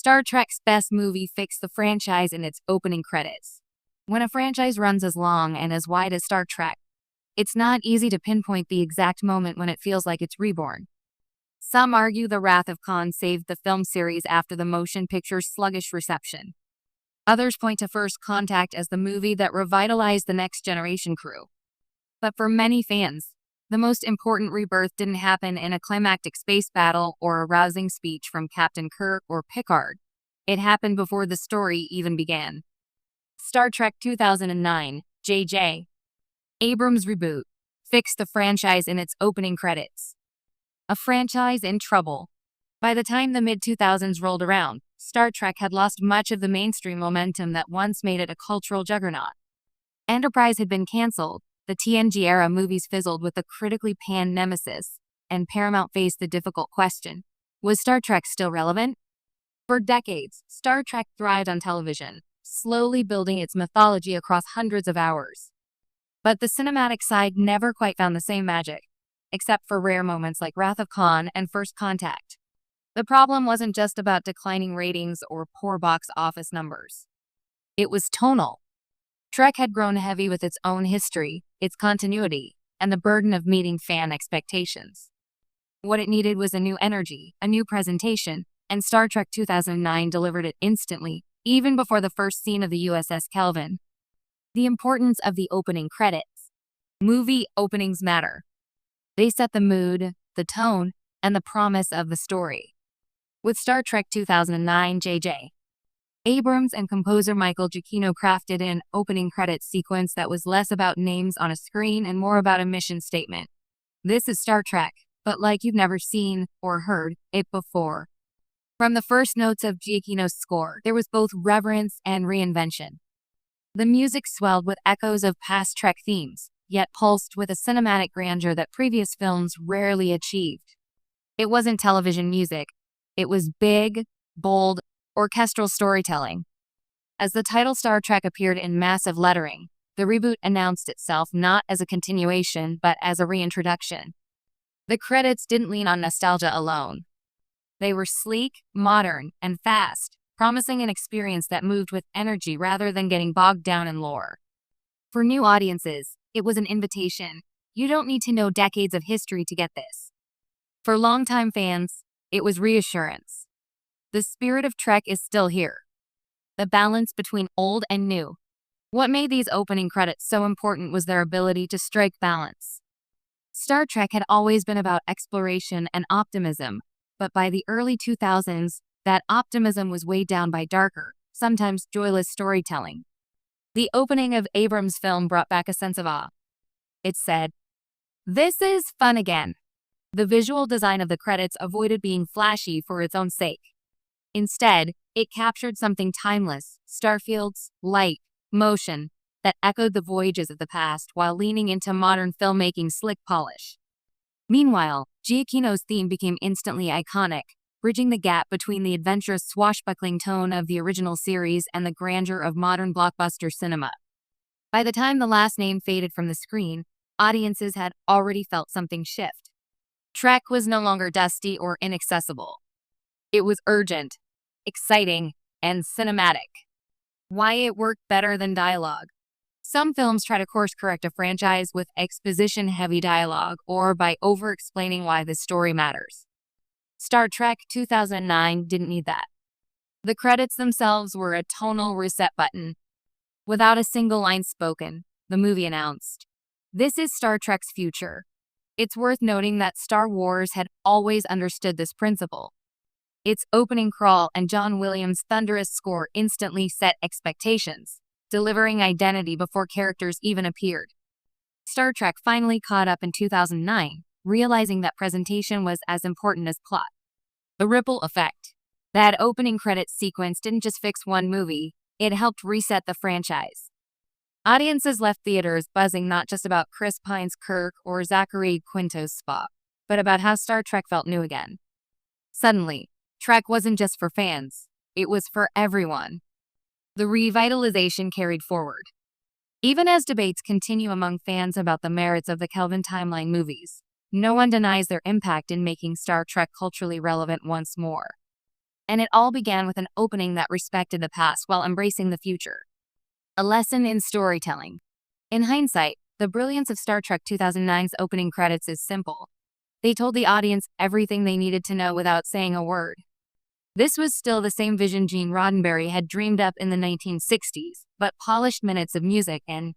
Star Trek's best movie fixed the franchise in its opening credits. When a franchise runs as long and as wide as Star Trek, it's not easy to pinpoint the exact moment when it feels like it's reborn. Some argue The Wrath of Khan saved the film series after the motion picture's sluggish reception. Others point to First Contact as the movie that revitalized the Next Generation crew. But for many fans, the most important rebirth didn't happen in a climactic space battle or a rousing speech from Captain Kirk or Picard. It happened before the story even began. Star Trek 2009, J.J. Abrams' reboot fixed the franchise in its opening credits. A franchise in trouble. By the time the mid-2000s rolled around, Star Trek had lost much of the mainstream momentum that once made it a cultural juggernaut. Enterprise had been canceled, the TNG-era movies fizzled with a critically panned nemesis, and Paramount faced the difficult question: was Star Trek still relevant? For decades, Star Trek thrived on television, slowly building its mythology across hundreds of hours. But the cinematic side never quite found the same magic, except for rare moments like Wrath of Khan and First Contact. The problem wasn't just about declining ratings or poor box office numbers. It was tonal. Trek had grown heavy with its own history, its continuity, and the burden of meeting fan expectations. What it needed was a new energy, a new presentation, and Star Trek 2009 delivered it instantly, even before the first scene of the USS Kelvin. The importance of the opening credits. Movie openings matter. They set the mood, the tone, and the promise of the story. With Star Trek 2009, J.J. Abrams and composer Michael Giacchino crafted an opening credits sequence that was less about names on a screen and more about a mission statement. This is Star Trek, but like you've never seen or heard it before. From the first notes of Giacchino's score, there was both reverence and reinvention. The music swelled with echoes of past Trek themes, yet pulsed with a cinematic grandeur that previous films rarely achieved. It wasn't television music. It was big, bold, orchestral storytelling. As the title Star Trek appeared in massive lettering, the reboot announced itself not as a continuation, but as a reintroduction. The credits didn't lean on nostalgia alone. They were sleek, modern, and fast, promising an experience that moved with energy rather than getting bogged down in lore. For new audiences, it was an invitation. You don't need to know decades of history to get this. For longtime fans, it was reassurance. The spirit of Trek is still here. The balance between old and new. What made these opening credits so important was their ability to strike balance. Star Trek had always been about exploration and optimism, but by the early 2000s, that optimism was weighed down by darker, sometimes joyless storytelling. The opening of Abrams' film brought back a sense of awe. It said, "This is fun again." The visual design of the credits avoided being flashy for its own sake. Instead, it captured something timeless, Starfield's light, motion, that echoed the voyages of the past while leaning into modern filmmaking's slick polish. Meanwhile, Giacchino's theme became instantly iconic, bridging the gap between the adventurous swashbuckling tone of the original series and the grandeur of modern blockbuster cinema. By the time the last name faded from the screen, audiences had already felt something shift. Trek was no longer dusty or inaccessible. It was urgent, exciting, and cinematic. Why it worked better than dialogue. Some films try to course-correct a franchise with exposition-heavy dialogue or by over-explaining why the story matters. Star Trek 2009 didn't need that. The credits themselves were a tonal reset button. Without a single line spoken, the movie announced, "This is Star Trek's future." It's worth noting that Star Wars had always understood this principle. Its opening crawl and John Williams' thunderous score instantly set expectations, delivering identity before characters even appeared. Star Trek finally caught up in 2009, realizing that presentation was as important as plot. The ripple effect. That opening credits sequence didn't just fix one movie, it helped reset the franchise. Audiences left theaters buzzing not just about Chris Pine's Kirk or Zachary Quinto's Spock, but about how Star Trek felt new again. Suddenly, Trek wasn't just for fans, it was for everyone. The revitalization carried forward. Even as debates continue among fans about the merits of the Kelvin timeline movies, no one denies their impact in making Star Trek culturally relevant once more. And it all began with an opening that respected the past while embracing the future. A lesson in storytelling. In hindsight, the brilliance of Star Trek 2009's opening credits is simple. They told the audience everything they needed to know without saying a word. This was still the same vision Gene Roddenberry had dreamed up in the 1960s, but polished minutes of music and